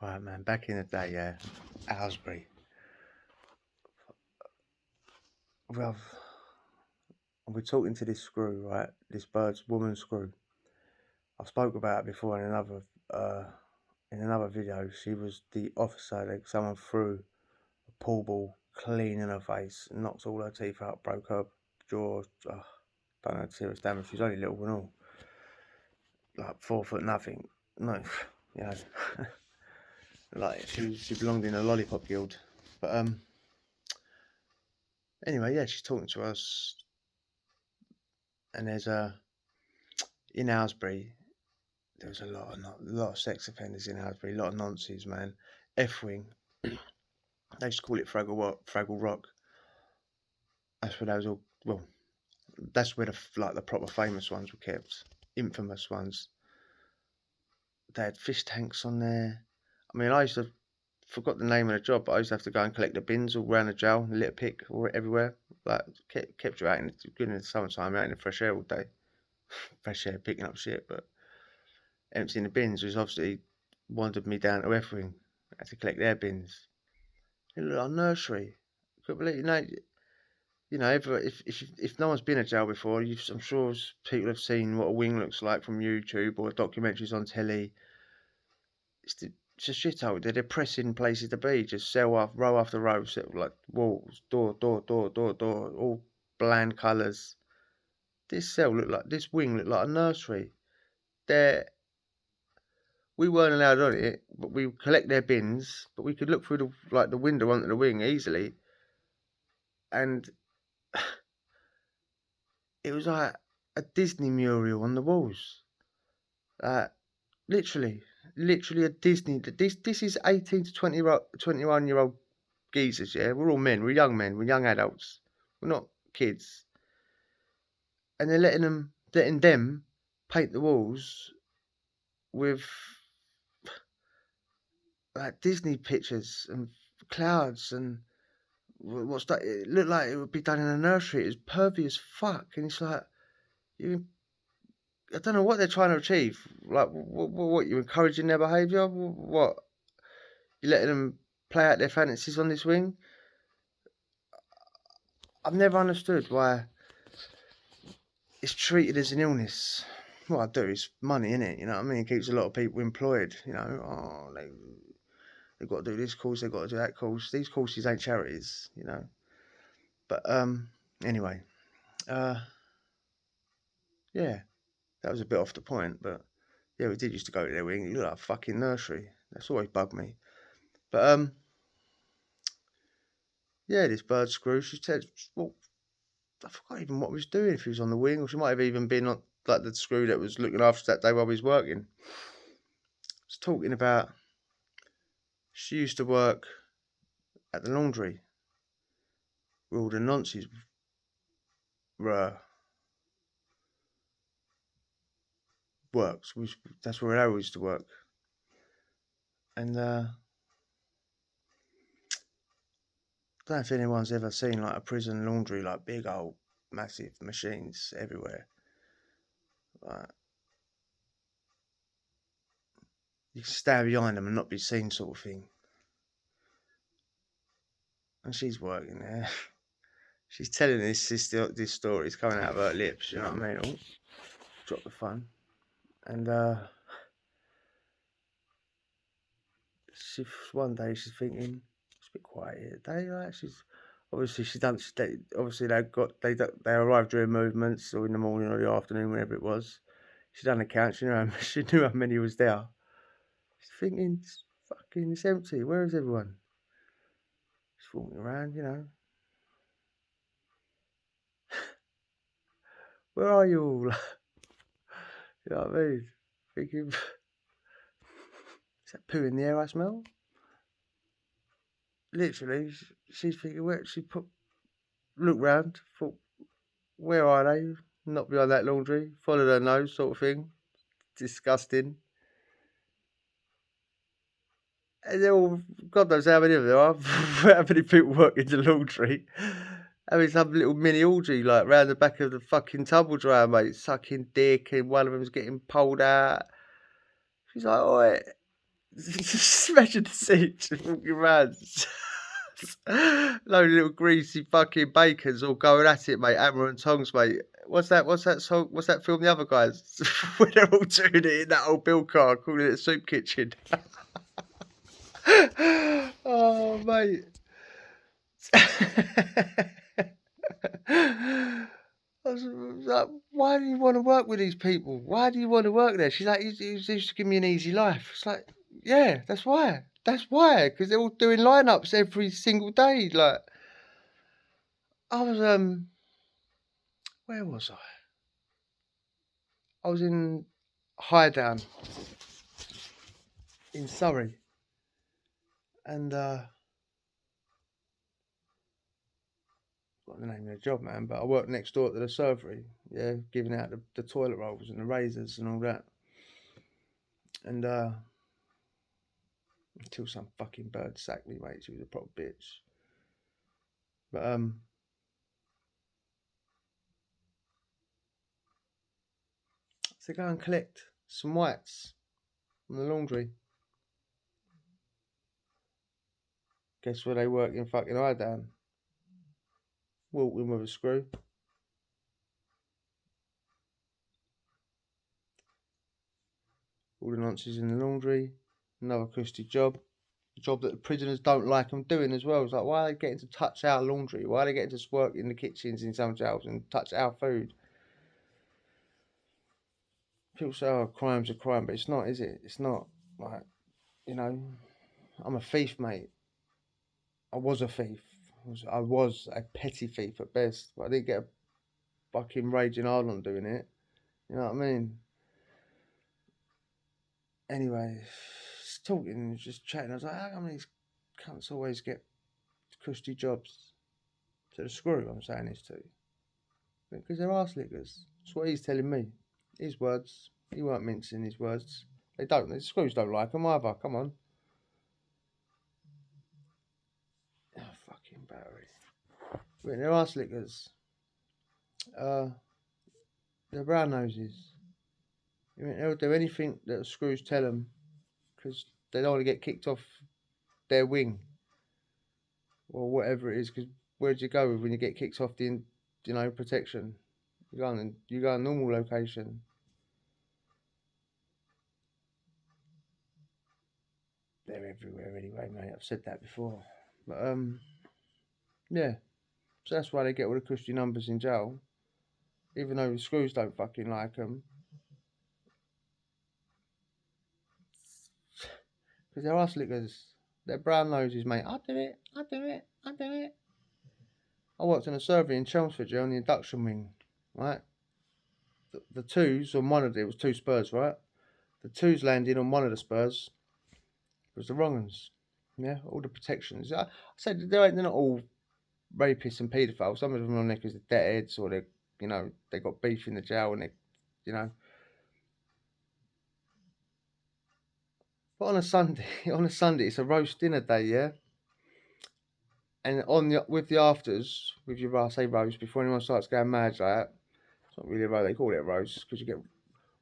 Right, man, back in the day, yeah, AyLesBury. Well, we're talking to this screw, right? This bird's woman screw. I spoke about it before in another video. She was the officer that someone threw a pool ball clean in her face, knocked all her teeth out, broke her jaw. Don't know, serious damage. She's only little and all, like 4 foot nothing. No, you know, like she belonged in a lollipop guild. But anyway, yeah, she's talking to us, and there's in AyLesBury, there was a lot of sex offenders in AyLesBury, a lot of nonces, man. FoRmIng, they used to call it Fraggle Rock. That's where those all, well, that's where the proper famous ones were kept, infamous ones. They had fish tanks on there. I mean, I forgot the name of the job, but I used to have to go and collect the bins all around the jail, a little pick or everywhere. Like, kept you out in the summertime, out in the fresh air all day. Fresh air, picking up shit, but emptying the bins was obviously wandered me down to FoRmIng. I had to collect their bins. It looked like a nursery. Couldn't believe, if no one's been in jail before, I'm sure people have seen what a wing looks like from YouTube or documentaries on telly. It's a shithole. They're depressing places to be. Just cell off, row after row, like walls, door, all bland colours. This wing looked like a nursery. We weren't allowed on it, but we would collect their bins. But we could look through the window onto the wing easily, and it was like a Disney mural on the walls. Literally a Disney. This is 18 to 21-year-old geezers. Yeah, we're all men. We're young men. We're young adults. We're not kids. And they're letting them paint the walls with like Disney pictures and clouds and what's that? It looked like it would be done in a nursery. It was pervy as fuck, and it's like I don't know what they're trying to achieve. Like, what you encouraging their behaviour? What you letting them play out their fantasies on this wing? I've never understood why it's treated as an illness. What I do is money, innit? You know what I mean? It keeps a lot of people employed. You know, they've got to do this course, they've got to do that course. These courses ain't charities, you know. But anyway, yeah, that was a bit off the point. But yeah, we did used to go to their wing. You look like a fucking nursery. That's always bugged me. But yeah, this bird screw. She said, well, I forgot even what we was doing. If he was on the wing, or she might have even been on like the screw that was looking after that day while we was working. I was talking about she used to work at the laundry where all the nonces works. That's where I used to work. And I don't know if anyone's ever seen like a prison laundry, like big old massive machines everywhere. Like, you can stand behind them and not be seen, sort of thing. And she's working there. She's telling this story. It's coming out of her lips. You know what I mean? Oh, drop the phone. And one day she's thinking, it's a bit quiet here today. Like, obviously they arrived during movements or in the morning or the afternoon, whenever it was. She done a count. She knew how many was there. She's thinking, it's empty. Where is everyone? She's walking around, you know. Where are you all? You know what I mean? Thinking, is that poo in the air I smell? Literally, she's thinking, look round, thought, where are they? Not behind that laundry. Followed her nose, sort of thing. Disgusting. And they're all, God knows how many of them are. How many people work in the laundry? Having some little mini orgy, like, round the back of the fucking tumble dryer, mate. Sucking dick, and one of them's getting pulled out. She's like, oi, Just imagine the scene, just walking around. Load of little greasy fucking bacons all going at it, mate. Hammer and tongs, mate. What's that song? What's that film? The other guys when they're all doing it in that old bill car, calling it a soup kitchen. Oh, mate. I was like, why do you want to work with these people? Why do you want to work there? She's like, you used to give me an easy life. It's like, yeah, that's why. That's why, because they're all doing lineups every single day. Like, I was where was I? I was in Highdown in Surrey, and got the name of the job, man. But I worked next door to the servery, yeah, giving out the toilet rolls and the razors and all that. And until some fucking bird sacked me, mate. She was a proper bitch. But so go and collect some whites from the laundry. Guess where they work in fucking Highdown? Walked in with a screw. All the nonsense in the laundry. Another crusty job. A job that the prisoners don't like them doing as well. It's like, why are they getting to touch our laundry? Why are they getting to work in the kitchens in some jails and touch our food? People say, oh, crime's a crime, but it's not, is it? It's not. Like, you know, I'm a thief, mate. I was a thief. I was a petty thief at best, but I didn't get a fucking raging hard on doing it. You know what I mean? Anyway, just talking, just chatting. I was like, how come these cunts always get crusty jobs? To the screw, I'm saying this to. Because they're arse lickers. That's what he's telling me. His words. He weren't mincing his words. They don't. The screws don't like them either. Come on. Oh, fucking battery. They're arse lickers. They're brown noses. They'll do anything that the screws tell them because they don't want to get kicked off their wing or whatever it is. Because where'd you go when you get kicked off the, protection? You go a normal location. They're everywhere anyway, mate. I've said that before. But yeah. So that's why they get all the cushy numbers in jail, even though the screws don't fucking like them. Because they're arse lickers. They're brown noses, mate. I'll do it. I worked on a server in Chelmsford on the induction wing, right? The twos on one of it was two spurs, right? The twos landing on one of the spurs was the wrong ones. Yeah, all the protections. I said they're not all rapists and paedophiles. Some of them are on there because they're deadheads or they got beef in the jail and But on a Sunday, it's a roast dinner day, yeah. And with the afters, with your I say roast before anyone starts going mad like that. It's not really a roast. They call it a roast because you get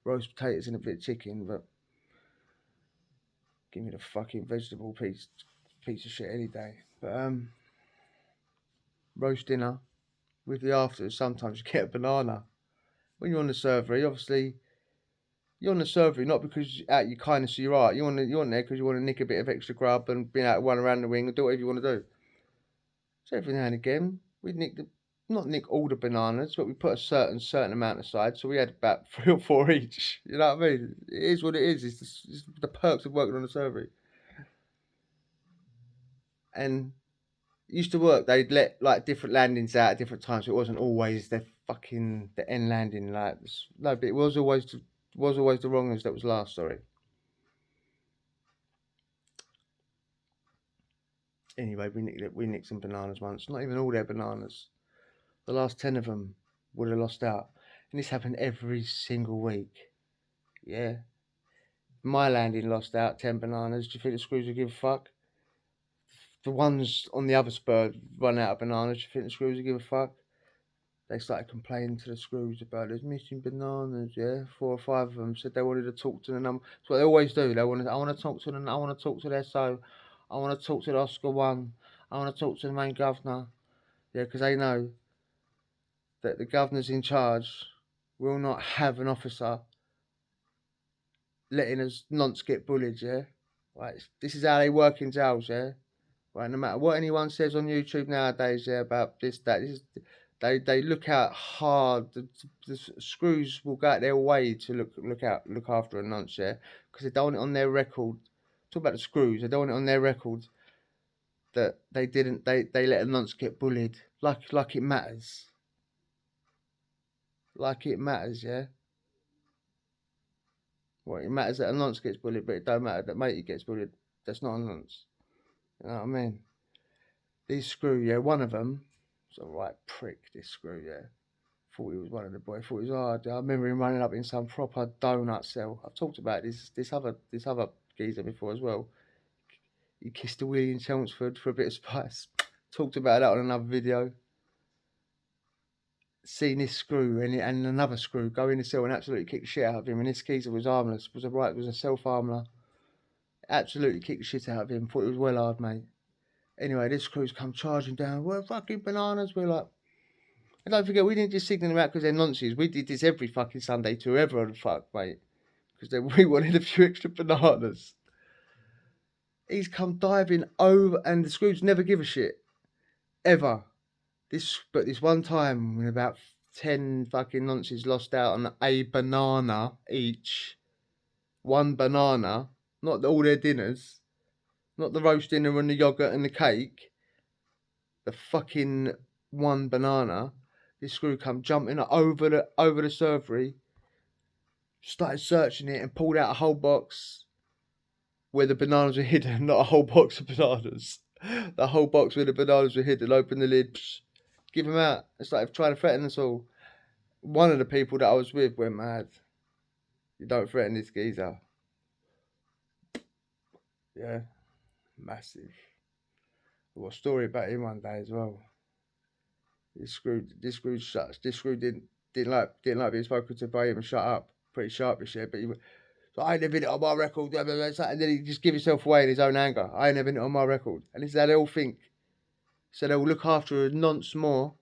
roast potatoes and a bit of chicken. But give me the fucking vegetable piece of shit any day. But roast dinner with the afters. Sometimes you get a banana when you're on the servery. Obviously, you're on the servery not because out your kindness of your heart. You're on there because you want to nick a bit of extra grub and be able to run around the wing and do whatever you want to do. So every now and again, we'd not nick all the bananas, but we put a certain amount aside. So we had about 3 or 4 each. You know what I mean? It is what it is. It's the perks of working on a servery. And it used to work. They'd let like different landings out at different times. So it wasn't always the end landing. Like no, but it was always the wrong ones that was last. Sorry. Anyway, we nicked some bananas once. Not even all their bananas. The last 10 of them would have lost out. And this happened every single week. Yeah. My landing lost out 10 bananas. Do you think the screws would give a fuck? The ones on the other spur run out of bananas. Do you think the screws would give a fuck? they started complaining to the screws about there's missing bananas. Yeah, 4 or 5 of them said they wanted to talk to the number. That's what they always do. I want to talk to I want to talk to the SO. I want to talk to the Oscar 1. I want to talk to the main governor. Yeah, because they know that the governor's in charge will not have an officer letting us nonce get bullied. Yeah, right. This is how they work in jails. Yeah. Right, no matter what anyone says on YouTube nowadays, yeah, about this, that, they look out hard. The screws will go out their way to look after a nonce, yeah, because they don't want it on their record. Talk about the screws. They don't want it on their record that they let a nonce get bullied. Like it matters. Like it matters, yeah. Well, it matters that a nonce gets bullied, but it don't matter that matey gets bullied. That's not a nonce. You know what I mean? These screw, yeah, one of them was a right prick, this screw, yeah. Thought he was one of the boys, thought he was hard. I remember him running up in some proper donut cell. I've talked about this other geezer before as well. He kissed a Willie in Chelmsford for a bit of spice. Talked about that on another video. Seen this screw and another screw go in the cell and absolutely kick the shit out of him. And this geezer was harmless, was a self-harmer. Absolutely kicked the shit out of him. Thought he was well hard, mate. Anyway, this crew's come charging down. We're fucking bananas. We're like, and don't forget, we didn't just signal them out because they're nonces. We did this every fucking Sunday to whoever the fuck, mate. Because we wanted a few extra bananas. He's come diving over, and the screws never give a shit. Ever. But this one time, when about 10 fucking nonces lost out on a banana each. One banana. Not all their dinners. Not the roast dinner and the yogurt and the cake. The fucking one banana. This screw come jumping over the servery, started searching it and pulled out a whole box where the bananas were hidden, not a whole box of bananas. The whole box where the bananas were hidden, opened the lid, give them out. It's like trying to threaten us all. One of the people that I was with went mad. You don't threaten this geezer. Yeah, massive. I've got a story about him one day as well. This screw didn't like being spoken to by him and shut up. Pretty sharpish, yeah, but he went, so I ain't never been it on my record, and then he just give himself away in his own anger. I ain't never been it on my record. And this is how they all think. So they'll look after a nonce more.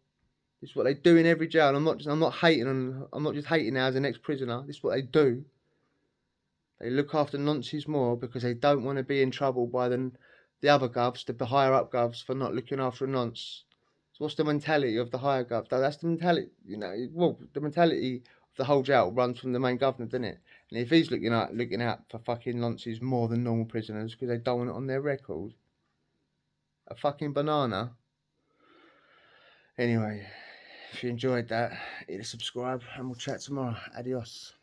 This is what they do in every jail. And I'm not just hating now as an ex-prisoner. This is what they do. They look after nonces more because they don't want to be in trouble by the other govs, the higher up govs, for not looking after a nonce. So what's the mentality of the higher gov? That's the mentality, you know. Well, the mentality of the whole jail runs from the main governor, doesn't it? And if he's looking out for fucking nonces more than normal prisoners because they don't want it on their record, a fucking banana. Anyway, if you enjoyed that, hit subscribe and we'll chat tomorrow. Adios.